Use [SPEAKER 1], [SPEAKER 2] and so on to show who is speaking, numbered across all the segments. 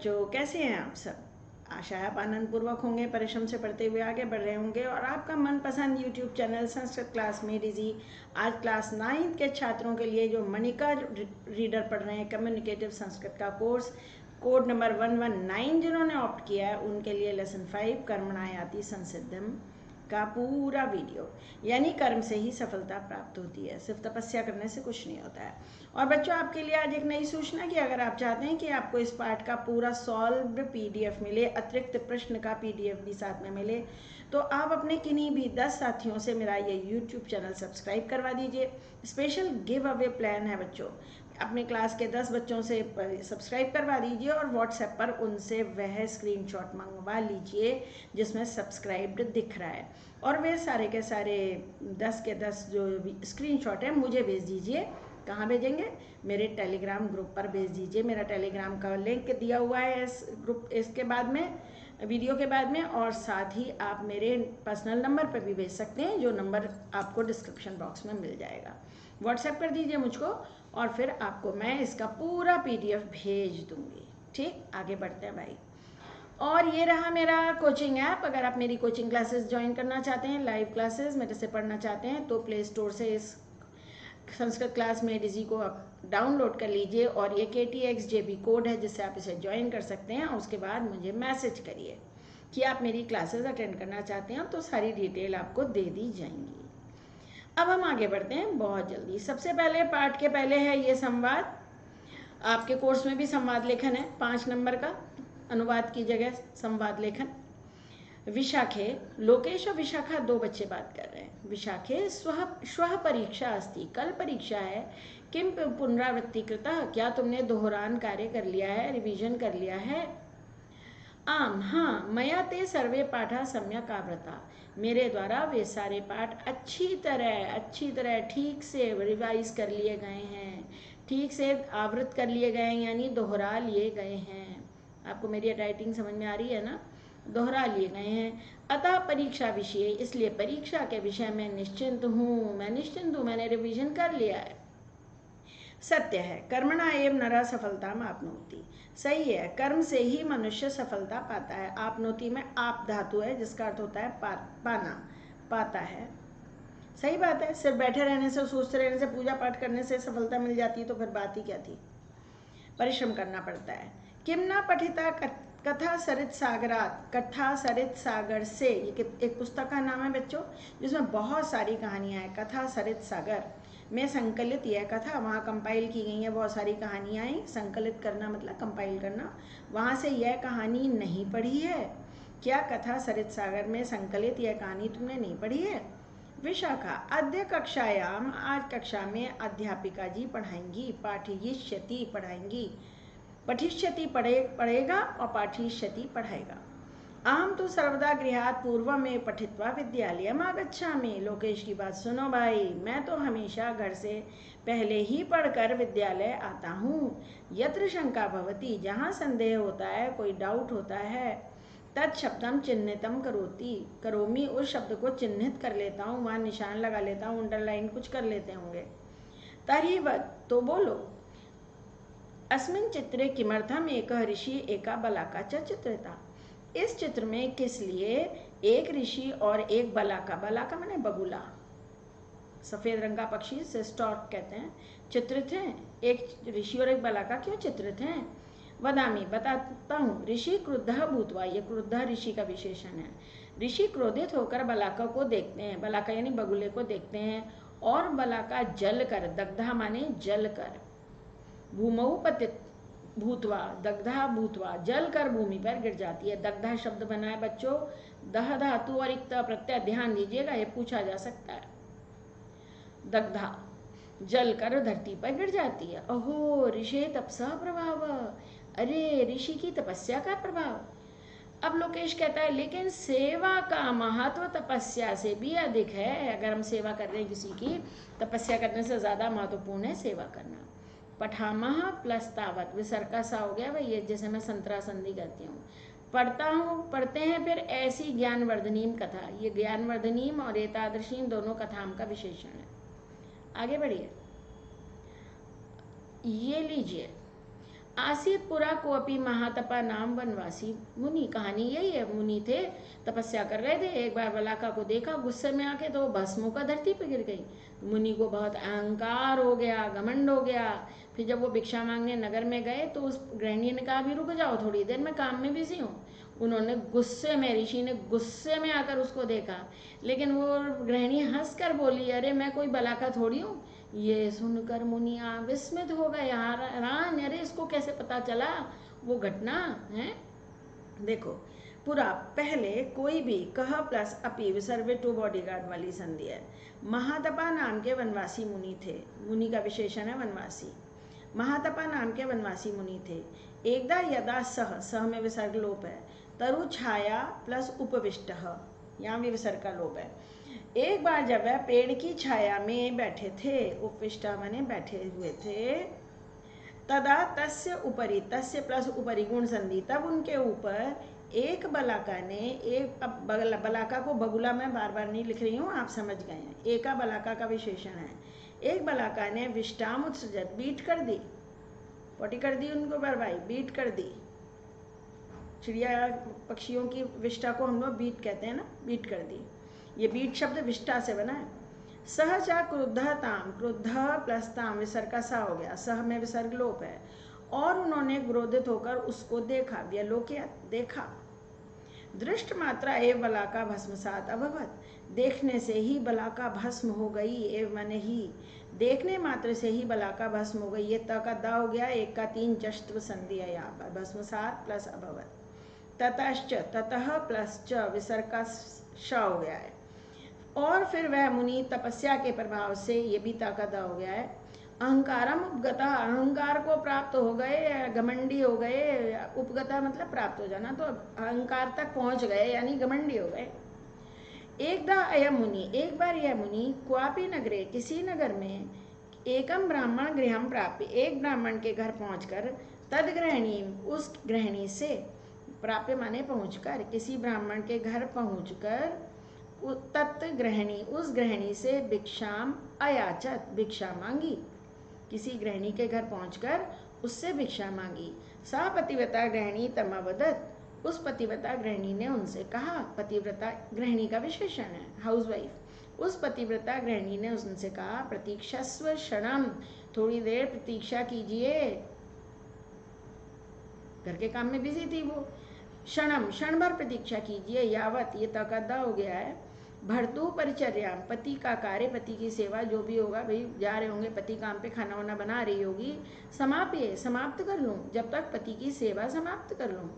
[SPEAKER 1] बच्चों, कैसे हैं आप सब? आशा है आप आनंद पूर्वक होंगे, परिश्रम से पढ़ते हुए आगे बढ़ रहे होंगे और आपका मनपसंद यूट्यूब चैनल संस्कृत क्लास में डीजी आज क्लास 9th के छात्रों के लिए जो मनिका रीडर पढ़ रहे हैं कम्युनिकेटिव संस्कृत का कोर्स कोड नंबर 119 जिन्होंने ऑप्ट किया है उनके लिए लेसन 5 कर्मणायाति संसिद्धम का पूरा वीडियो, यानी कर्म से ही सफलता प्राप्त होती है, सिर्फ तपस्या करने से कुछ नहीं होता है। और बच्चों, आपके लिए आज एक नई सूचना कि अगर आप चाहते हैं कि आपको इस पाठ का पूरा सॉल्व्ड पीडीएफ मिले, अतिरिक्त प्रश्न का पीडीएफ भी साथ में मिले, तो आप अपने किन्हीं भी 10 साथियों से मेरा ये यूट्यूब चैनल सब्सक्राइब करवा दीजिए। स्पेशल गिव अवे प्लान है बच्चों, अपने क्लास के 10 बच्चों से सब्सक्राइब करवा दीजिए और व्हाट्सएप पर उनसे वह स्क्रीनशॉट मंगवा लीजिए जिसमें सब्सक्राइब्ड दिख रहा है, और वे सारे के सारे 10 के 10 जो स्क्रीनशॉट है मुझे भेज दीजिए। कहाँ भेजेंगे? मेरे टेलीग्राम ग्रुप पर भेज दीजिए। मेरा टेलीग्राम का लिंक दिया हुआ है इस ग्रुप इसके बाद में, वीडियो के बाद में, और साथ ही आप मेरे पर्सनल नंबर पर भी भेज सकते हैं, जो नंबर आपको डिस्क्रिप्शन बॉक्स में मिल जाएगा। व्हाट्सएप कर दीजिए मुझको और फिर आपको मैं इसका पूरा पीडीएफ भेज दूंगी। ठीक, आगे बढ़ते हैं भाई। और ये रहा मेरा कोचिंग ऐप। अगर आप मेरी कोचिंग क्लासेस ज्वाइन करना चाहते हैं, लाइव क्लासेस मेरे से पढ़ना चाहते हैं, तो प्ले स्टोर से इस संस्कृत क्लास में डीजी को आप डाउनलोड कर लीजिए और ये KTXJB कोड है जिससे आप इसे ज्वाइन कर सकते हैं। और उसके बाद मुझे मैसेज करिए कि आप मेरी क्लासेस अटेंड करना चाहते हैं, तो सारी डिटेल आपको दे दी जाएंगी। अब हम आगे बढ़ते हैं बहुत जल्दी। सबसे पहले पाठ के पहले है ये संवाद। आपके कोर्स में भी संवाद लेखन है, 5 नंबर का, अनुवाद की जगह संवाद लेखन। विशाखे, लोकेश और विशाखा 2 बच्चे बात कर रहे हैं। विशाखे, श्वः परीक्षा अस्ति, कल परीक्षा है। किम पुनरावृत्ति कृता, क्या तुमने दोहरान कार्य कर लिया है, रिवीजन कर लिया है? आम, हाँ, मया ते सर्वे पाठा सम्यक आवृता, मेरे द्वारा वे सारे पाठ अच्छी तरह ठीक से रिवाइज कर लिए गए हैं, ठीक से आवृत कर लिए गए हैं, यानी दोहरा लिए गए हैं। आपको मेरी राइटिंग समझ में आ रही है ना? दोहरा लिए गए हैं। अतः परीक्षा विषय, इसलिए परीक्षा के विषय में निश्चिंत हूँ, मैंने रिवीजन कर लिया है। सत्य है, कर्मणा एव नरः सफलताम आपनोति, सही है, कर्म से ही मनुष्य सफलता पाता है। आपनोति में आप धातु है जिसका अर्थ होता है पाना, पाता है। सही बात है, सिर्फ बैठे रहने से, सोचते रहने से, पूजा पाठ करने से सफलता मिल जाती है तो फिर बात ही क्या थी? परिश्रम करना पड़ता है। किम न पठिता कथा सरित सागरात, कथा सरित सागर से, ये एक पुस्तक का नाम है बच्चों जिसमें बहुत सारी कहानियां हैं। कथा सरित सागर में संकलित यह कथा, वहाँ कंपाइल की गई है बहुत सारी कहानियाँ हैं। संकलित करना मतलब कंपाइल करना। वहाँ से यह कहानी नहीं पढ़ी है क्या? कथा सरित सागर में संकलित यह कहानी तुमने नहीं पढ़ी है? विशाखा, अद्य कक्षायाम, आज कक्षा में अध्यापिका जी पढ़ाएंगी, पाठयिष्यति पढ़ाएंगी, पठिष्यति पढ़ेगा और पाठिष्यति पढ़ाएगा। अहम तो सर्वदा गृहात् पूर्व में पठित्वा विद्यालयम आगच्छामि, लोकेश की बात सुनो भाई, मैं तो हमेशा घर से पहले ही पढ़कर विद्यालय आता हूँ। यत्र शंका भवति, जहाँ संदेह होता है, कोई डाउट होता है, तत् शब्दम चिन्हितम करोमि, उस शब्द को चिन्हित कर लेता हूँ, वहाँ निशान लगा लेता हूँ, अंडरलाइन कुछ कर लेते होंगे। तर्हि वद, तो बोलो। अस्मिन् चित्रे किमर्थम एक ऋषि एका बलाका च चित्रिता, इस चित्र में किस लिए एक ऋषि और एक बलाका, बलाका माने बगुला, सफेद रंग का पक्षी से स्टॉर्क कहते हैं, चित्रित हैं। एक ऋषि और एक बलाका क्यों चित्रित हैं? वदामी, बताता हूँ। ऋषि क्रुद्धः भूत्वा, ये क्रुद्ध ऋषि का विशेषण है। ऋषि क्रोधित होकर बलाका को देखते हैं, बलाका यानी बगुले को देखते हैं, और बलाका जल कर, दग्धा माने जल कर, भूमौ पतित भूतवा, दग्धा भूतवा, जल कर भूमि पर गिर जाती है। दग्धा शब्द बना है बच्चों, दह धातु और इक्ता प्रत्यय, ध्यान दीजिएगा, ये पूछा जा सकता है। दग्धा, जल कर धरती पर गिर जाती है। ओहो, ऋषि तपसा प्रभाव, अरे ऋषि की तपस्या का प्रभाव। अब लोकेश कहता है लेकिन सेवा का महत्व तपस्या से भी अधिक है। अगर हम सेवा कर रहे हैं किसी की, तपस्या करने से ज्यादा महत्वपूर्ण है सेवा करना। पठामह प्लस तावत, विसर्ग का सा हो गया भाई, ये जैसे मैं संतरा संधि करती हूँ, पढ़ता हूँ, पढ़ते हैं फिर ऐसी ज्ञानवर्धनीम कथा, ये ज्ञानवर्धनीम और एतादृशीम दोनों कथाम का विशेषण है। आगे बढ़िए, ये लीजिए। आसीत पुरा को अपी महातपा नाम वनवासी मुनि। कहानी यही है, मुनि थे, तपस्या कर रहे थे, एक बार बलाका को देखा, गुस्से में आके तो भस्म होकर धरती पर गिर गई। मुनि को बहुत अहंकार हो गया, घमंड हो गया। फिर जब वो भिक्षा मांगने नगर में गए तो उस गृहिणी ने कहा अभी रुक जाओ थोड़ी देर, मैं काम में बिजी हूँ। उन्होंने गुस्से में, ऋषि ने गुस्से में आकर उसको देखा, लेकिन वो गृहिणी हंसकर बोली अरे मैं कोई बलाका थोड़ी हूँ। ये सुनकर मुनि विस्मित हो गए, हैरान, अरे इसको कैसे पता चला वो घटना है। देखो पूरा पहले कोई भी कह प्लस अपी विसर्ग टू बॉडीगार्ड वाली संधि है। महातपा नाम के वनवासी मुनि थे, मुनि का विशेषण है वनवासी। महातपा नाम के वनवासी मुनि थे। एकदा यदा सह, सह में विसर्ग लोप है, तरु छाया प्लस उपविष्ट, यहाँ भी विसर्ग का लोप है। एक बार जब वह पेड़ की छाया में बैठे थे, उपविष्ट माने बैठे हुए थे, तदा तस्य उपरि, तस्य प्लस उपरि गुण संधि, तब उनके ऊपर एक बलाका ने, एक बलाका को बगुला में बार बार नहीं लिख रही हूँ, आप समझ गए हैं, एका बलाका का विशेषण है। एक बलाका ने विष्टाम उत्सृजत, बीट कर दी, पोटी कर दी उनको बरवाई, बीट कर दी। चिड़िया पक्षियों की विष्टा को हम लोग बीट कहते हैं ना, बीट कर दी। ये बीट शब्द विष्टा से बना है। सहजा क्रुद्ध ताम, क्रुद्ध प्लस ताम विसर्ग का सा हो गया, सह में विसर्ग लोप है। और उन्होंने क्रोधित होकर उसको देखा, व्यलोक्य देखा। दृष्ट मात्रा एव बलाका भस्मसात अभवत, देखने से ही बलाका भस्म हो गई, एव माने ही, देखने मात्र से ही बलाका भस्म हो गई। ये त का दा हो गया, एक का 3 जश्त्व संधि है यहाँ पर, भस्मसात प्लस अभवत। ततश्च, ततः प्लस च विसर्ग का श हो गया है। और फिर वह मुनि तपस्या के प्रभाव से, ये भी ताकदा हो गया है, अहंकारम उपगता, अहंकार को प्राप्त हो गए, घमंडी हो गए। उपगता मतलब प्राप्त हो जाना, तो अहंकार तक पहुंच गए यानी घमंडी हो गए। एकदा अयम मुनि, एक बार यह मुनि क्वापि नगरे, किसी नगर में, एकम ब्राह्मण गृहम प्राप्य, एक ब्राह्मण के घर पहुंचकर, तद गृहिणी, उस गृहिणी से, प्राप्य माने पहुंचकर, किसी ब्राह्मण के घर पहुंचकर, तत् गृहिणी, उस गृहिणी से भिक्षाम अयाचत, भिक्षा मांगी। किसी गृहिणी के घर पहुंचकर उससे भिक्षा मांगी। सा पतिव्रता गृहिणी तमावदत, उस पतिव्रता गृहिणी ने उनसे कहा, पतिव्रता गृहिणी का विशेषण है, हाउसवाइफ। उस पतिव्रता गृहिणी ने उनसे कहा प्रतीक्षस्व क्षणम, थोड़ी देर प्रतीक्षा कीजिए, घर के काम में बिजी थी वो। क्षणम, क्षण भर प्रतीक्षा कीजिए, यावत, ये तकद्दा हो गया है। भर्तु परिचर्या, पति का कार्य, पति की सेवा जो भी होगा, भाई जा रहे होंगे पति काम पे, खाना वाना बना रही होगी, समाप्य, समाप्त कर लूं, जब तक पति की सेवा समाप्त कर लूं।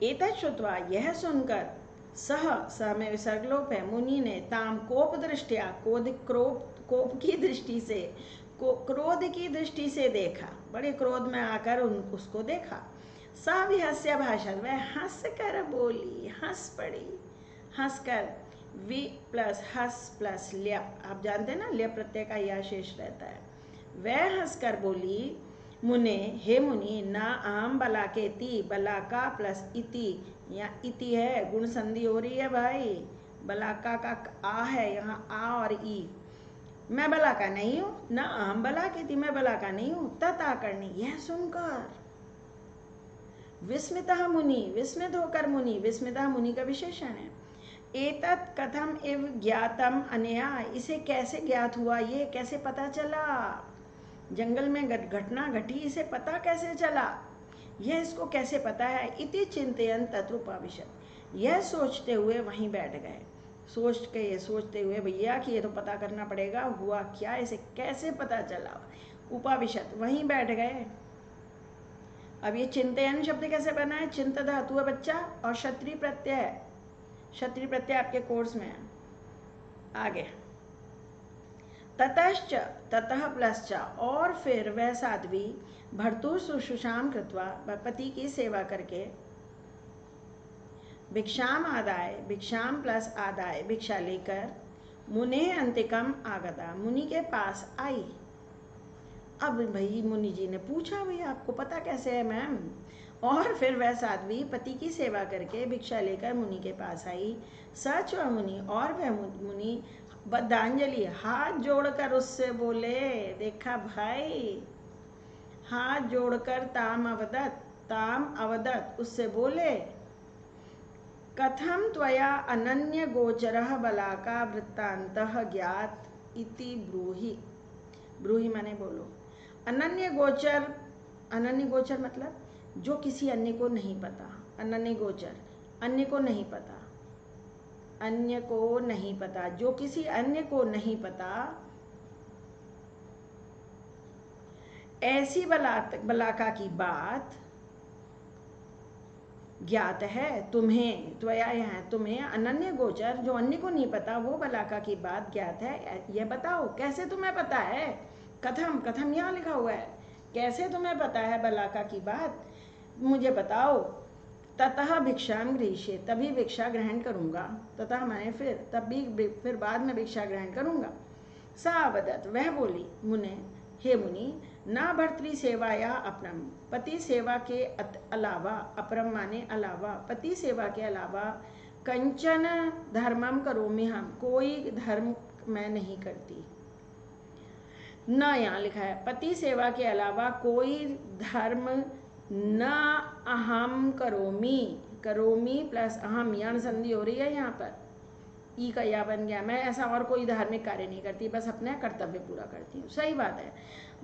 [SPEAKER 1] एतत् श्रुत्वा, यह सुनकर, सह में विसर्ग लोप है, मुनि ने ताम कोप दृष्टिया, कोप की दृष्टि से, क्रोध की दृष्टि से देखा, बड़े क्रोध में आकर उसको देखा। सा विहस्य भाषण, वह हंस कर बोली, हंस पड़ी, हंसकर, वि प्लस हंस प्लस ल्य, आप जानते हैं ना ल्य प्रत्यय का यह शेष रहता है। वह हंसकर बोली, मुने, हे मुनि, ना आम बलाकेति, बलाका प्लस इति, या इति है, गुण संधि हो रही है भाई, बलाका का आ है यहाँ, आ और ई, मैं बलाका नहीं हूँ, ना आम बलाकेति, मैं बलाका नहीं हूँ। तथा करनी, यह सुनकर, विस्मितः मुनि, विस्मित होकर मुनि, विस्मितः मुनि का विशेषण है। एतत् कथम इव ज्ञातम अनया, इसे कैसे ज्ञात हुआ, ये कैसे पता चला, जंगल में घटना घटी, इसे पता कैसे चला, यह इसको कैसे पता है। इति चिंतयन तत्रूपाविशत, यह सोचते हुए वहीं बैठ गए, सोचते हुए भैया कि ये तो पता करना पड़ेगा, हुआ क्या, इसे कैसे पता चला, उपाविशत, वहीं बैठ गए। अब ये चिंतयन शब्द कैसे बना है, चिंत धातु है बच्चा, और क्षत्रिय प्रत्यय, क्षत्रिय प्रत्यय आपके कोर्स में है। आगे ततश्च, ततः प्लस च, और फिर वह साध्वी भर्तु शुश्रूषाम कृत्वा, पति की सेवा करके, भिक्षाम आदाय, भिक्षाम प्लस आदाय, भिक्षा लेकर, मुने अंतिकम आगता, मुनि के पास आई। अब भाई मुनि जी ने पूछा, भाई आपको पता कैसे है मैम। और फिर वह साध्वी पति की सेवा करके भिक्षा लेकर मुनि के पास आई। सच व मुनि, और वह मुनि बद्धांजलि, हाथ जोड़कर उससे बोले, देखा भाई, हाथ जोड़कर ताम अवदत् उससे बोले, कथम त्वया अनन्य गोचरः बलाका वृत्तान्तः ज्ञात इति ब्रूहि। ब्रूहि माने बोलो। अनन्य गोचर मतलब जो किसी अन्य को नहीं पता। अनन्य गोचर, अन्य को नहीं पता, अन्य को नहीं पता, जो किसी अन्य को नहीं पता, ऐसी बलाका की बात ज्ञात है तुम्हें। त्वया है तुम्हें, अनन्य गोचर जो अन्य को नहीं पता वो बलाका की बात ज्ञात है। यह बताओ कैसे तुम्हें पता है। कथम, कथम यहाँ लिखा हुआ है, कैसे तुम्हें पता है बलाका की बात, मुझे बताओ। ततः भिक्षाम गृहीष्ये, तभी भिक्षा ग्रहण करूंगा। ततः माने फिर, तभी फिर बाद में भिक्षा ग्रहण करूंगा। सा वदत, वह बोली, मुने हे मुनि, ना भर्तृ सेवाया अपरम, पति सेवा के अलावा, अपरम माने अलावा, पति सेवा के अलावा, कंचन धर्मम करोमि हम, कोई धर्म मैं नहीं करती। न यहाँ लिखा है पति सेवा के अलावा कोई धर्म न अहम करोमि, करोमि प्लस अहम यान संधि हो रही है यहाँ पर, ई का या बन गया। मैं ऐसा और कोई धार्मिक कार्य नहीं करती, बस अपने कर्तव्य पूरा करती हूँ। सही बात है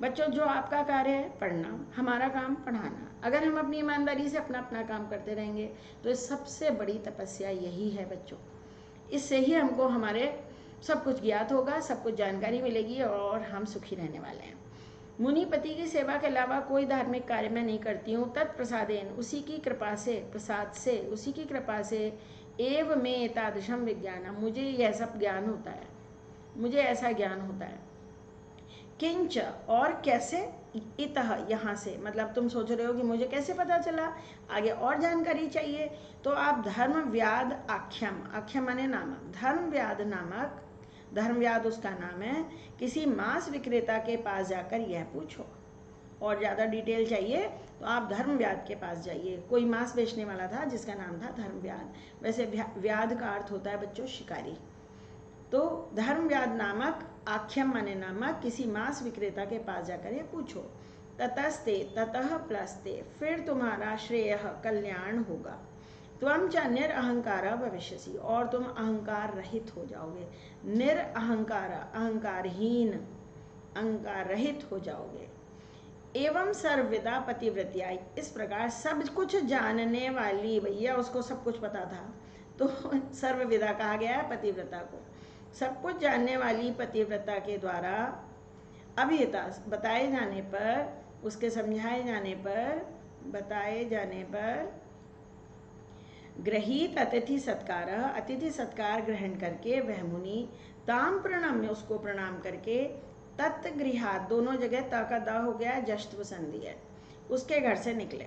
[SPEAKER 1] बच्चों, जो आपका कार्य है पढ़ना, हमारा काम पढ़ाना। अगर हम अपनी ईमानदारी से अपना अपना काम करते रहेंगे तो इस सबसे बड़ी तपस्या यही है बच्चों। इससे ही हमको हमारे सब कुछ ज्ञात होगा, सब कुछ जानकारी मिलेगी और हम सुखी रहने वाले हैं। मुनि पति की सेवा के अलावा कोई धार्मिक कार्य मैं नहीं करती हूँ। तत्प्रसादेन, उसी की कृपा से, प्रसाद से, उसी की कृपा से, एव में एतादृशम विज्ञानम, मुझे यह सब ज्ञान होता है, मुझे ऐसा ज्ञान होता है। किंच, और कैसे, इतः यहाँ से, मतलब तुम सोच रहे हो कि मुझे कैसे पता चला, आगे और जानकारी चाहिए, तो आप धर्मव्याद आख्यम, आख्यम माने नामक, धर्मव्याद नामक, धर्मव्याद उसका नाम है, किसी मांस विक्रेता के पास जाकर यह पूछो। और ज़्यादा डिटेल चाहिए तो आप धर्मव्याद के पास जाइए। कोई मांस बेचने वाला था जिसका नाम था धर्मव्याद। वैसे व्याद का अर्थ होता है बच्चों शिकारी। तो धर्मव्याद नामक, आख्यम माने नामक, किसी मांस विक्रेता के पास जाकर यह पूछो। ततस्ते, ततः प्लस्ते, फिर तुम्हारा श्रेय कल्याण होगा। त्वम च निरअहंकार भविष्यसि, और तुम अहंकार रहित हो जाओगे। निरअहंकार, अहंकारहीन, अहंकार रहित हो जाओगे। एवं सर्वविदा पतिव्रत्या, इस प्रकार सब कुछ जानने वाली, भैया उसको सब कुछ पता था तो सर्वविदा कहा गया है पतिव्रता को। सब कुछ जानने वाली पतिव्रता के द्वारा अभिहिता, बताए जाने पर, उसके समझाए जाने पर, बताए जाने पर, गृहीत अतिथि सत्कार, अतिथि सत्कार ग्रहण करके वह मुनि, ताम प्रणम्य, उसको प्रणाम करके, तत्गृहात, दोनों जगह ता का दा हो गया, जश्त्व संधि है, उसके घर से निकले।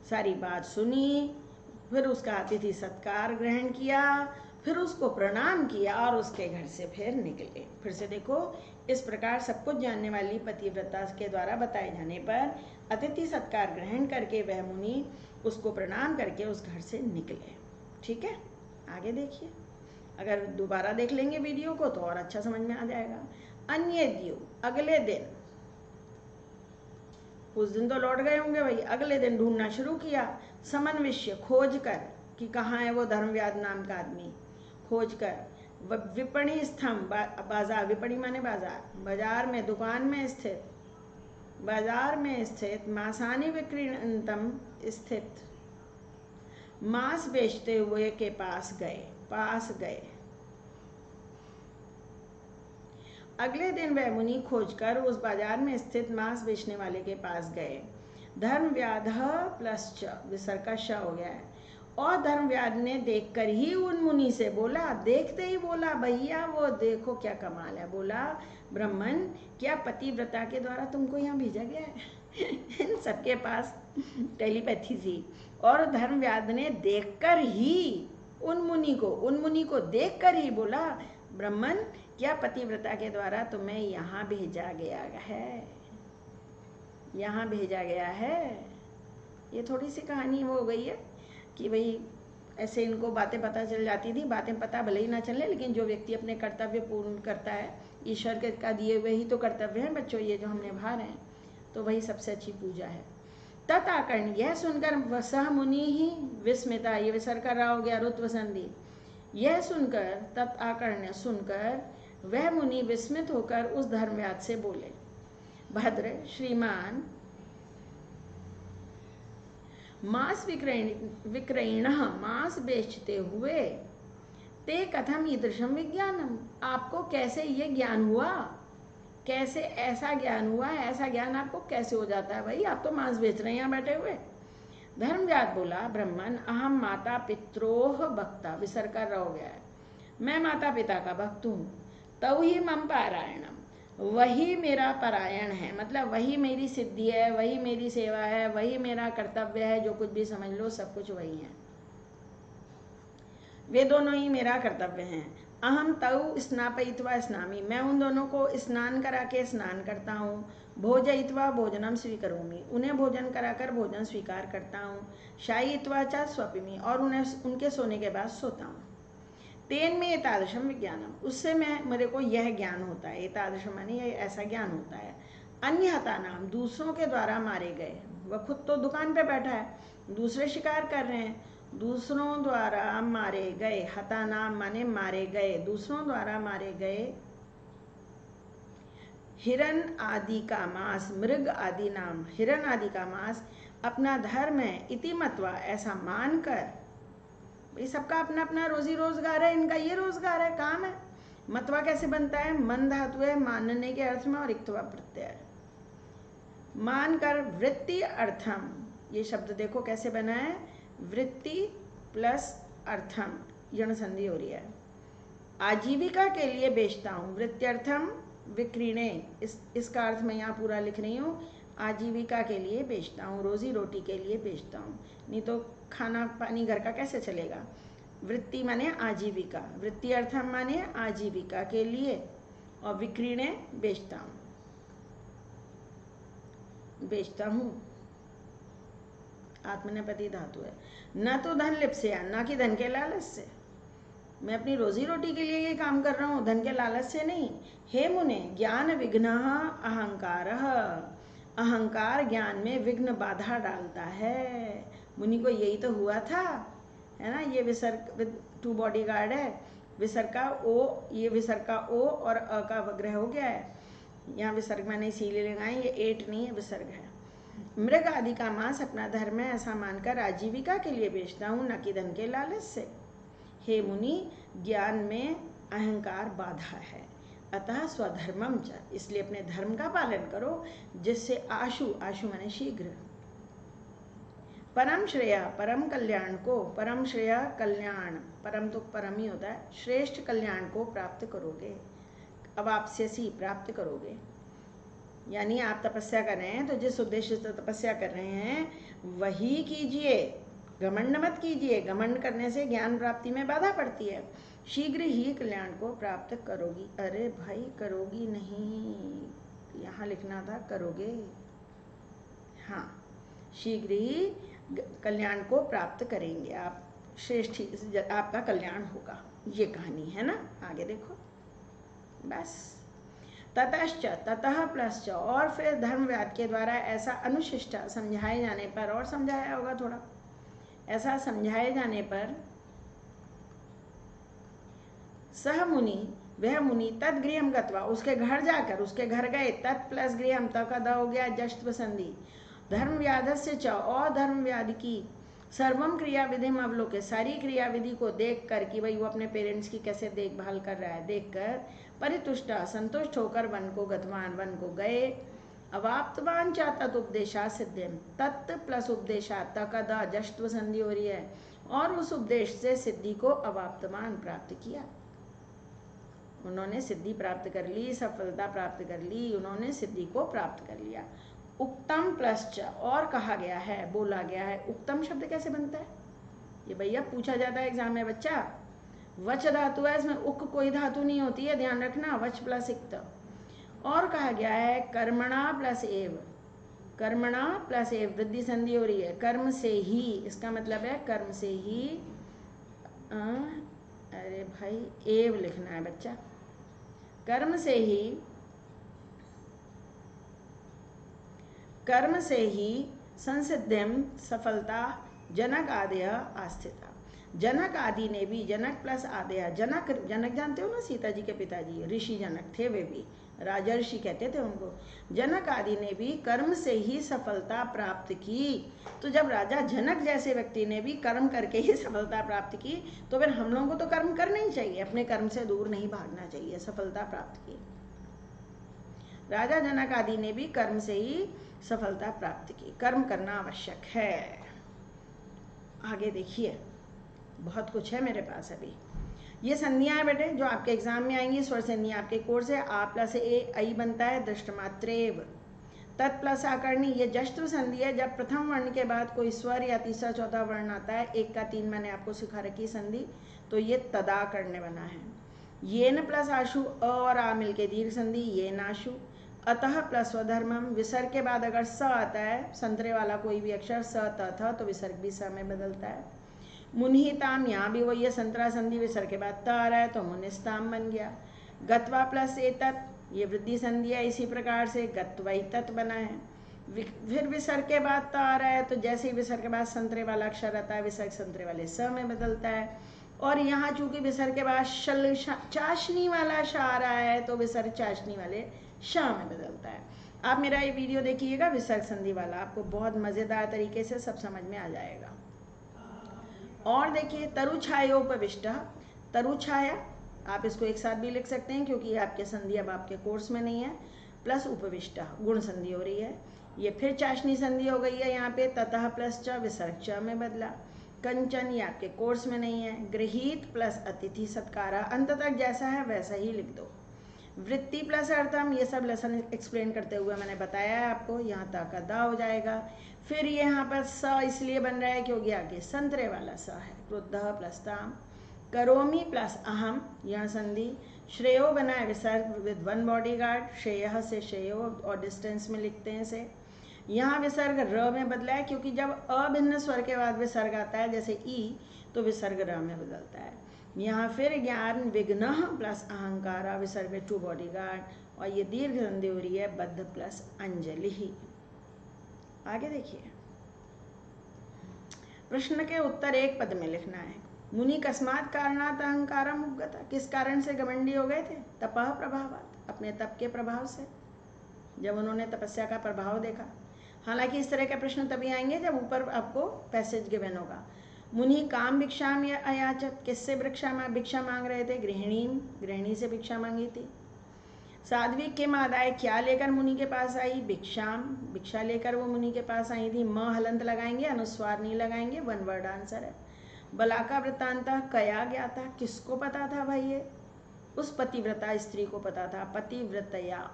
[SPEAKER 1] सारी बात सुनी, फिर उसका अतिथि सत्कार ग्रहण किया, फिर उसको प्रणाम किया और उसके घर से फिर निकले। फिर से देखो, इस प्रकार सब कुछ जानने वाली पतिव्रता के द्वारा बताए जाने पर अतिथि सत्कार ग्रहण करके वह मुनि उसको प्रणाम करके उस घर से निकले। ठीक है, आगे देखिए, अगर दोबारा देख लेंगे वीडियो को तो और अच्छा समझ में आ जाएगा। अन्य द्यु, अगले दिन, उस दिन तो लौट गए होंगे भाई, अगले दिन ढूंढना शुरू किया, समन्विष्य, खोज कर कि कहाँ है वो धर्मव्याद नाम का आदमी, खोज कर, विपणि स्तंभ, बाजार, विपणि माने बाजार, बाजार में, दुकान में स्थित, बाजार में स्थित, मांसानि विक्रीणतम स्थित, मांस बेचते हुए के पास गए। अगले दिन वह मुनि खोजकर उस बाजार में स्थित मांस बेचने वाले के पास गए। धर्मव्याध प्लस च, विसर्ग का श हो गया है। और धर्मव्याध ने देखकर ही उन मुनि से बोला, देखते ही बोला, भैया वो देखो क्या कमाल है। बोला, ब्राह्मण, क्या पतिव्रता के द्वारा तुमको यहाँ भेजा गया है? इन सबके पास टेलीपैथी थी। और धर्मव्याध ने देखकर ही उन मुनि को देखकर ही बोला, ब्राह्मण, क्या पतिव्रता के द्वारा तुम्हें यहाँ भेजा गया है? यहाँ भेजा गया है। ये थोड़ी सी कहानी हो गई है कि भाई ऐसे इनको बातें पता चल जाती थी। बातें पता भले ही ना चले, लेकिन जो व्यक्ति अपने कर्तव्य पूर्ण करता है, ईश्वर के का दिए हुए ही तो कर्तव्य हैं बच्चों, ये जो हम निभा रहे हैं। तो वही सबसे अच्छी पूजा है। तत् आकर्ण, यह सुनकर सह मुनि ही विस्मिता, ये विसर्ग कर रहा हो गया रुत्व संधि। यह सुनकर, तत् आकर्ण सुनकर, वह मुनि विस्मित होकर उस धर्मव्याध से बोले, भद्र श्रीमान, मांस विक्रयण, मांस बेचते हुए ते कथम ईदृशम विज्ञानम, आपको कैसे ये ज्ञान हुआ, कैसे ऐसा ज्ञान हुआ, ऐसा ज्ञान आपको कैसे हो जाता है भाई, आप तो मांस बेच रहे हैं यहाँ बैठे हुए। धर्मव्याध बोला, ब्रह्मन अहम माता पित्रोह भक्ता, विसर्ग कर रहा हो गया है, मैं माता पिता का भक्त हूँ। तव ही मम पारायणम, वही मेरा परायण है, मतलब वही मेरी सिद्धि है, वही मेरी सेवा है, वही मेरा कर्तव्य है, जो कुछ भी समझ लो सब कुछ वही है, वे दोनों ही मेरा कर्तव्य हैं। अहम तव स्नापयित्वा स्नामी, मैं उन दोनों को स्नान करा के स्नान करता हूँ। भोजयित्वा भोजनम स्वीकरोमि, उन्हें भोजन कराकर भोजन स्वीकार करता हूँ। शायित्वा च स्वपिमि, और उन्हें उनके सोने के बाद सोता हूँ। तेन में एतादृशम विज्ञानम, उससे मेरे को यह ज्ञान होता है। एतादृशम माने यह ऐसा ज्ञान होता है। अन्य हता नाम, दूसरों के द्वारा मारे गए, वह खुद तो दुकान पे बैठा है, दूसरे शिकार कर रहे हैं, दूसरों द्वारा मारे गए, हता नाम माने मारे गए, दूसरों द्वारा मारे गए, हिरण आदि का मांस, मृग आदि नाम, हिरण आदि का मांस अपना धर्म है, इति मत्वा, ऐसा मानकर, भाई सबका अपना अपना रोजी रोजगार है, इनका ये रोजगार है, काम है। मतवा कैसे बनता है, मन धातु है मानने के अर्थ में, और इक्तवा प्रत्यय, मानकर वृत्ति अर्थम, ये शब्द देखो कैसे बना है, वृत्ति प्लस अर्थम, यण संधि हो रही है। आजीविका के लिए बेचता हूँ, वृत्त्यर्थम विक्रीणे, इसका अर्थ मैं यहाँ पूरा लिख रही हूँ, आजीविका के लिए बेचता हूँ, रोजी रोटी के लिए बेचता हूँ, नहीं तो खाना पानी घर का कैसे चलेगा। वृत्ति माने आजीविका, वृत्ति अर्थम माने आजीविका के लिए, और विक्रीणे बेचता हूँ, बेचता हूँ, आत्मनेपदी धातु है। न तो धन लिप्स्या, न कि धन के लालच से, मैं अपनी रोजी रोटी के लिए ये काम कर रहा हूँ, धन के लालच से नहीं। हे मुने, ज्ञान विघ्न अहंकार, अहंकार ज्ञान में विघ्न बाधा डालता है। मुनि को यही तो हुआ था, है ना, ये विसर्ग टू बॉडी गार्ड है, विसर्ग का ओ, ये विसर्ग का ओ और अ का वग्रह हो गया है, यहाँ विसर्ग मैंने इसीलिए लगाए, ये 8 नहीं है, विसर्ग है। मृग आदि का मांस अपना धर्म है ऐसा मानकर आजीविका के लिए बेचता हूँ, न कि धन के लालच से। हे मुनि, ज्ञान में अहंकार बाधा है, अतः स्वधर्मम च, इसलिए अपने धर्म का पालन करो, जिससे आशु, आशु माने शीघ्र, परम श्रेया, परम कल्याण को, परम श्रेया कल्याण, परम तो परम ही होता है, श्रेष्ठ कल्याण को प्राप्त करोगे। अब आपसे सी प्राप्त करोगे, यानी आप तपस्या कर रहे हैं तो जिस उद्देश्य से तपस्या कर रहे हैं वही कीजिए, घमंड मत कीजिए, घमंड करने से ज्ञान प्राप्ति में बाधा पड़ती है। शीघ्र ही कल्याण को प्राप्त करोगी, अरे भाई करोगी नहीं, यहाँ लिखना था करोगे, हाँ, शीघ्र ही कल्याण को प्राप्त करेंगे आप, श्रेष्ठ आपका कल्याण होगा, ये कहानी है ना। आगे देखो, बस ततश्च, ततः प्लस च, और फिर धर्मव्याध के द्वारा ऐसा अनुशिष्ट समझाए जाने पर, और समझाया होगा थोड़ा, ऐसा समझाए जाने पर, सह मुनि, वह मुनि, तद गृहम गत्वा, उसके घर जाकर, उसके घर गए, तत् प्लस गृहम, तक का हो गया जष्ट संधि, धर्मव्याधस्य च, और धर्मव्याध की सर्वम क्रिया विधि में अवलोके, सारी क्रिया विधि को देख कर कि भाई वो अपने पेरेंट्स की कैसे देखभाल कर रहा है, देख कर परितुष्टा, संतुष्ट होकर वन को गतवान, वन को गए। अवाप्तवान चा तत् उपदेशा सिद्धिम, तत् प्लस उपदेशा, तकदा जष्ट संधि हो रही है, और उस उपदेश से सिद्धि को अवाप्तवान प्राप्त किया, उन्होंने सिद्धि प्राप्त कर ली, सफलता प्राप्त कर ली, उन्होंने सिद्धि को प्राप्त कर लिया। उक्तम प्लस च, और कहा गया है, बोला गया है। उक्तम शब्द कैसे बनता है, ये भैया पूछा जाता है एग्जाम में बच्चा, वच धातु है, इसमें उक कोई धातु नहीं होती है, ध्यान रखना, वच प्लस इक्त। और कहा गया है कर्मणा प्लस एव, कर्मणा प्लस एव, वृद्धि संधि हो रही है, कर्म से ही, इसका मतलब है कर्म से ही, अरे भाई एव लिखना है बच्चा, कर्म से ही कर्म से ही संसिद्धिम सफलता जनक आदेय आस्थिता। जनक आदि ने भी, जनक प्लस आदेय, जनक जानते हो ना, सीता जी के पिताजी ऋषि जनक थे, वे भी राजर्षि कहते थे उनको। जनक आदि ने भी कर्म से ही सफलता प्राप्त की। तो जब राजा जनक जैसे व्यक्ति ने भी कर्म करके ही सफलता प्राप्त की, तो फिर हम लोगों को तो कर्म करना ही चाहिए, अपने कर्म से दूर नहीं भागना चाहिए, सफलता प्राप्त की। राजा जनक आदि ने भी कर्म से ही सफलता प्राप्त की। कर्म करना आवश्यक है। आगे देखिए, बहुत कुछ है मेरे पास अभी। ये संधियां हैं बेटे जो आपके एग्जाम में आएंगी। स्वर संधियां आपके कोर्स है। आ प्लस ए आई बनता है दृष्टमात्रेव। तत् प्लस आकरणी, ये जश्त्र संधि है जब प्रथम वर्ण के बाद कोई स्वर या तीसरा चौथा वर्ण आता है। 1 का 3 मैंने आपको सिखा रखी संधि, तो ये तदा करने बना है। ये न प्लस आशु, अ और आ मिल के दीर्घ संधि, ये नाशु। अतः प्लस स्वधर्मम, विसर्ग के बाद अगर स आता है, संतरे वाला कोई भी अक्षर, स त था, तो विसर्ग भी स में बदलता है। मुनिहिताम, यहाँ भी वही है, संतरा संधि, विसर्ग के बाद त आ रहा है तो मुनिस्ताम बन गया। गत्वा प्लस एतत्, ये वृद्धि संधि है, इसी प्रकार से गत्वैतत् बना है। फिर विसर्ग के बाद त आ रहा है, तो जैसे ही विसर्ग के बाद संतरे वाला अक्षर आता है, विसर्ग संतरे वाले स में बदलता है। और यहाँ चूंकि विसर्ग के बाद शल चाशनी वाला श आ रहा है, तो विसर्ग चाशनी वाले श में बदलता है। आप मेरा ये वीडियो देखिएगा विसर्ग संधि वाला, आपको बहुत मज़ेदार तरीके से सब समझ में आ जाएगा। और देखिए, तरुछायोपविष्ट, तरुछाया, आप इसको एक साथ भी लिख सकते हैं क्योंकि ये आपके संधि अब आपके कोर्स में नहीं है। प्लस उपविष्ट, गुण संधि हो रही है। ये फिर चाशनी संधि हो गई है यहाँ पे, ततः प्लस च, विसर्ग च में बदला। कंचन, ये आपके कोर्स में नहीं है। गृहीत प्लस अतिथि सत्कारा, अंत तक जैसा है वैसा ही लिख दो। वृत्ति प्लस अर्थम, ये सब लेसन एक्सप्लेन करते हुए मैंने बताया है आपको, यहाँ तक अदा हो जाएगा। फिर यहाँ पर स इसलिए बन रहा है क्योंकि आगे संतरे वाला स है। क्रुद्ध प्लस ताम। करोमी प्लस अहम, यह संधि। श्रेयो बना है विसर्ग विद वन बॉडी गार्ड, श्रेय से श्रेयो और डिस्टेंस में लिखते हैं इसे। यहाँ विसर्ग र में बदला है क्योंकि जब अभिन्न स्वर के बाद विसर्ग आता है जैसे ई, तो विसर्ग र में बदलता है। यहाँ फिर ज्ञान विघ्न प्लस अहंकारा, विसर्ग में टू बॉडी गार्ड, और ये दीर्घ संधि हो रही है बद्ध प्लस अंजलि। आगे देखिए, प्रश्न के उत्तर एक पद में लिखना है। मुनि कस्मात कारणात अहंकारम उपगता, किस कारण से घमंडी हो गए थे? तपः प्रभावात, अपने तप के प्रभाव से, जब उन्होंने तपस्या का प्रभाव देखा। हालांकि इस तरह के प्रश्न तभी आएंगे जब ऊपर आपको पैसेज गिवन होगा। मुनि काम भिक्षाम अयाचत, किससे भिक्षा मांग रहे थे? गृहिणी से भिक्षा मांगी थी। साध्वी किम आदाय, क्या लेकर मुनि के पास आई? भिक्षाम, भिक्षा लेकर वो मुनि के पास आई थी। म हलंत लगाएंगे, अनुस्वार नहीं लगाएंगे, वन वर्ड आंसर है। बलाका वृत्तांत, कया गया था, किसको पता था भाई? ये उस पतिव्रता स्त्री को पता था, पतिव्रतया।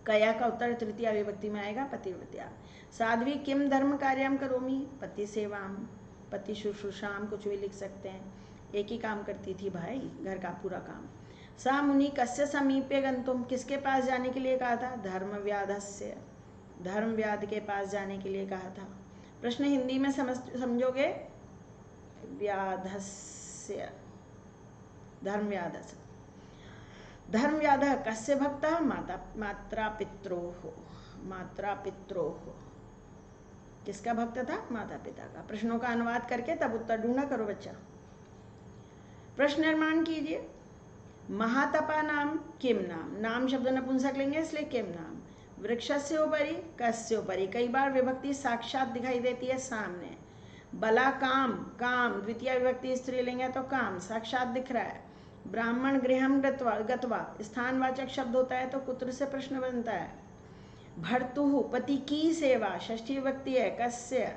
[SPEAKER 1] कया का उत्तर तृतीया विभक्ति में आएगा, पतिव्रतया। साध्वी किम धर्म कार्यम करोमी, पति सेवाम, पति शुश्रूषाम, कुछ भी लिख सकते हैं, एक ही काम करती थी भाई, घर का पूरा काम। सा मुनि कस्य समीपे गंतुम, किसके पास जाने के लिए कहा था? धर्मव्याधस्य, धर्मव्याध के पास जाने के लिए कहा था। प्रश्न हिंदी में समझोगे, व्याधस्य, धर्मव्याधस्य। धर्मव्याध कस्य भक्त? मात्रा पित्रोः, मात्रा पित्रोः, किसका भक्त था? माता पिता का। प्रश्नों का अनुवाद करके तब उत्तर ढूंढा करो बच्चा। प्रश्न निर्माण कीजिए। महातपा नाम किम नाम, नाम शब्द नपुंसक लेंगे इसलिए किम नाम। वृक्षस्य उपरि, कस्य उपरि, कई बार विभक्ति साक्षात दिखाई देती है सामने। बला काम, काम द्वितीय विभक्ति स्त्री लेंगे तो काम साक्षात दिख रहा है। ब्राह्मण गृहम गत्वा, स्थानवाचक शब्द होता है तो कुत्र से प्रश्न बनता है। भर्तुः, पति की सेवा, षष्ठी विभक्ति है, कस्य,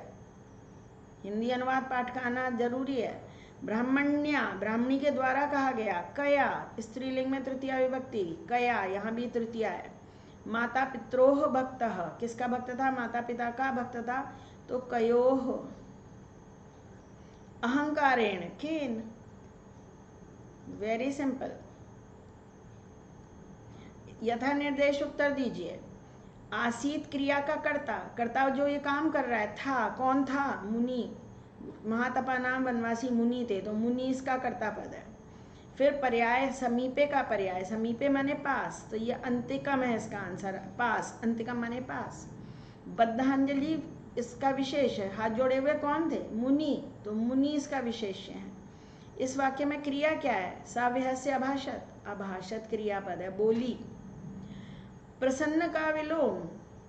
[SPEAKER 1] हिंदी अनुवाद पाठ का आना जरूरी है। ब्राह्मण्या, ब्राह्मणी के द्वारा कहा गया। कया, स्त्रीलिंग में तृतीया विभक्ति, कया यहाँ भी तृतीया है। माता पित्रोह भक्तः, किसका भक्त था? माता पिता का भक्त था, तो कयोह। अहंकारेण, केन, वेरी सिंपल। यथा निर्देश उत्तर दीजिए। आसीत क्रिया का कर्ता, कर्ता जो ये काम कर रहा है, था, कौन था? मुनि। महातपा नाम वनवासी मुनि थे, तो मुनि इसका कर्ता पद है। फिर पर्याय, समीपे का पर्याय, समीपे माने पास, तो ये अंतिकम है इसका आंसर, पास, अंतिकम माने पास। बद्धांजलि इसका विशेष है। हाथ जोड़े हुए कौन थे? मुनि, तो मुनि इसका विशेष्य है। इस वाक्य में क्रिया क्या है? साव्यहस्य अभाषत, अभाषत क्रियापद है, बोली। प्रसन्न का विलोम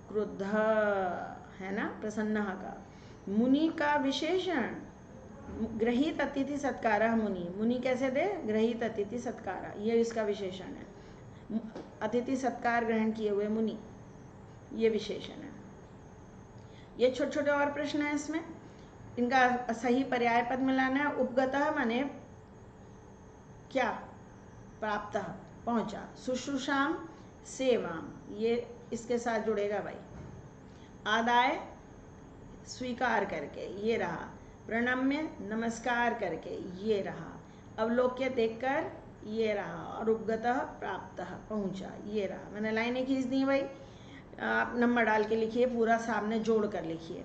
[SPEAKER 1] क्रुद्ध है ना, प्रसन्न का। मुनि का विशेषण ग्रहित अतिथि सत्कारः मुनि, मुनि कैसे दे? ग्रहित अतिथि सत्कारः, ये इसका विशेषण है। अतिथि सत्कार ग्रहण किए हुए मुनि, ये विशेषण है। ये छोटे छोटे और प्रश्न है इसमें, इनका सही पर्याय पद मिलाना है। उपगतः माने क्या? प्राप्तः, पहुंचा। शुश्रूषाम सेवाम, ये इसके साथ जुड़ेगा भाई। आदाय स्वीकार करके, ये रहा। प्रणम्य नमस्कार करके, ये रहा। अवलोक्य देखकर, ये रहा। और उपगतः प्राप्तः, पहुंचा, ये रहा। मैंने लाइनें खींच दी भाई, आप नंबर डाल के लिखिए, पूरा सामने जोड़ कर लिखिए।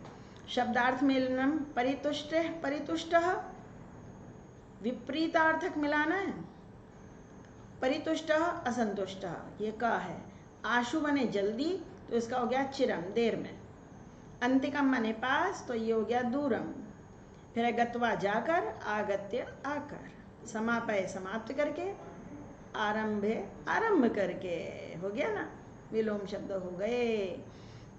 [SPEAKER 1] शब्दार्थ मिलनम परितुष्ट, परितुष्टः विपरीतार्थक मिलाना है। परितुष्टः असंतुष्टः, ये का है। आशु बने जल्दी, तो इसका हो गया चिरम, देर में। अंतिकम माने पास, तो ये हो गया दूरम। फिर गत्वा जाकर, आगत्य आकर। समापय समाप्त करके, आरंभे आरंभ करके, हो गया ना, विलोम शब्द हो गए।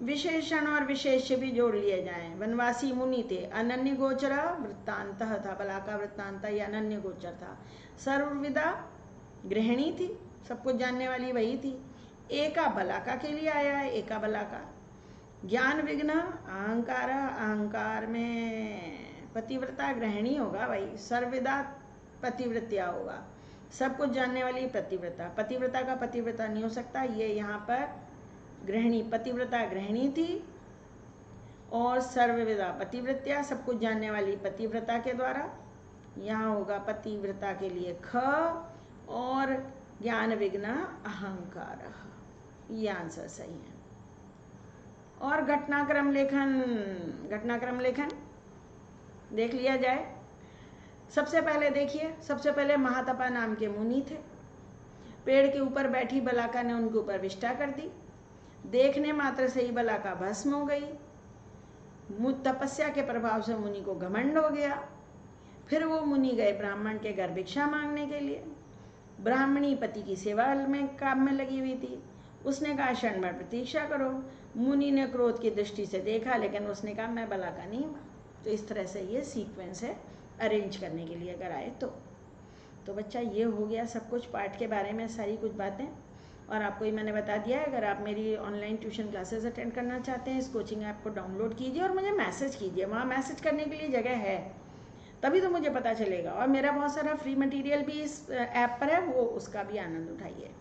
[SPEAKER 1] विशेषण और विशेष्य भी जोड़ लिए जाएं। वनवासी मुनि थे, अनन्य गोचर वृत्तांत था, बलाका वृत्तांत ये अनन्य गोचर था। सर्वविदा गृहिणी थी, सब कुछ जानने वाली वही थी। एका बलाका के लिए आया है, एका बलाका। ज्ञान विघ्न अहंकार, अहंकार में पतिव्रता गृहिणी होगा भाई, सर्वविदा पतिव्रत्या होगा। सब कुछ जानने वाली पतिव्रता, पतिव्रता का पतिव्रता नहीं हो सकता, ये यहाँ पर गृहिणी, पतिव्रता गृहिणी थी। और सर्वविदा पतिव्रत्या, सब कुछ जानने वाली पतिव्रता के द्वारा। यहाँ होगा पतिव्रता के लिए ख, और ज्ञान विघ्न अहंकार, ये आंसर सही है। और घटनाक्रम लेखन, घटनाक्रम लेखन देख लिया जाए। सबसे पहले देखिए, सबसे पहले महातपा नाम के मुनि थे। पेड़ के ऊपर बैठी बलाका ने उनके ऊपर विष्ठा कर दी। देखने मात्र से ही बलाका भस्म हो गई। तपस्या के प्रभाव से मुनि को घमंड हो गया। फिर वो मुनि गए ब्राह्मण के घर भिक्षा मांगने के लिए। ब्राह्मणी पति की सेवा में काम में लगी हुई थी। उसने कहा क्षण भर प्रतीक्षा करो। मुनि ने क्रोध की दृष्टि से देखा, लेकिन उसने कहा मैं बलाका नहीं हूँ। तो इस तरह से ये सीक्वेंस है अरेंज करने के लिए अगर आए तो बच्चा ये हो गया सब कुछ पाठ के बारे में, सारी कुछ बातें। और आपको ही मैंने बता दिया है, अगर आप मेरी ऑनलाइन ट्यूशन क्लासेस अटेंड करना चाहते हैं, इस कोचिंग ऐप को डाउनलोड कीजिए और मुझे मैसेज कीजिए। वहाँ मैसेज करने के लिए जगह है, तभी तो मुझे पता चलेगा। और मेरा बहुत सारा फ्री मटेरियल भी इस ऐप पर है, वो उसका भी आनंद उठाइए।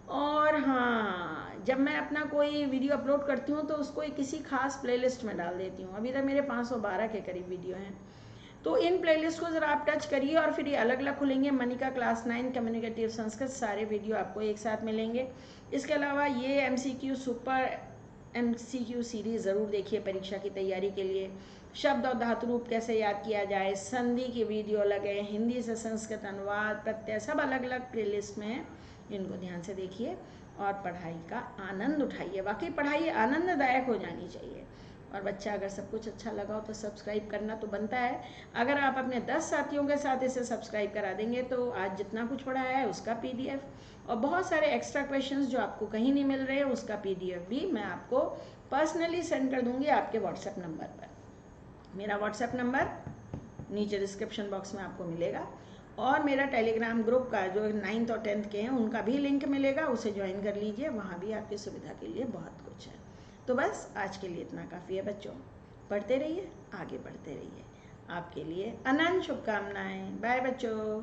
[SPEAKER 1] और हाँ, जब मैं अपना कोई वीडियो अपलोड करती हूँ तो उसको किसी खास प्लेलिस्ट में डाल देती हूँ। अभी तक मेरे 512 के करीब वीडियो हैं, तो इन प्लेलिस्ट को ज़रा आप टच करिए। और फिर ये अलग अलग खुलेंगे। मनिका क्लास 9 कम्युनिकेटिव संस्कृत, सारे वीडियो आपको एक साथ मिलेंगे। इसके अलावा ये MCQ सुपर MCQ सीरीज़ ज़रूर देखिए परीक्षा की तैयारी के लिए। शब्द और धातु रूप कैसे याद किया जाए, संधि की वीडियो लगे, हिंदी से संस्कृत अनुवाद, प्रत्यय, सब अलग अलग प्लेलिस्ट में है। इनको ध्यान से देखिए और पढ़ाई का आनंद उठाइए। वाकई पढ़ाई आनंददायक हो जानी चाहिए। और बच्चा अगर सब कुछ अच्छा लगा हो तो सब्सक्राइब करना तो बनता है। अगर आप अपने 10 साथियों के साथ इसे सब्सक्राइब करा देंगे तो आज जितना कुछ पढ़ाया है उसका PDF और बहुत सारे एक्स्ट्रा क्वेश्चंस जो आपको कहीं नहीं मिल रहे हैं उसका PDF भी मैं आपको पर्सनली सेंड कर दूंगी आपके व्हाट्सएप नंबर पर। मेरा व्हाट्सएप नंबर नीचे डिस्क्रिप्शन बॉक्स में आपको मिलेगा। और मेरा टेलीग्राम ग्रुप का जो 9th और 10th के हैं उनका भी लिंक मिलेगा, उसे ज्वाइन कर लीजिए। वहाँ भी आपकी सुविधा के लिए बहुत कुछ है। तो बस आज के लिए इतना काफ़ी है बच्चों। पढ़ते रहिए, आगे बढ़ते रहिए। आपके लिए अनंत शुभकामनाएं। बाय बच्चों।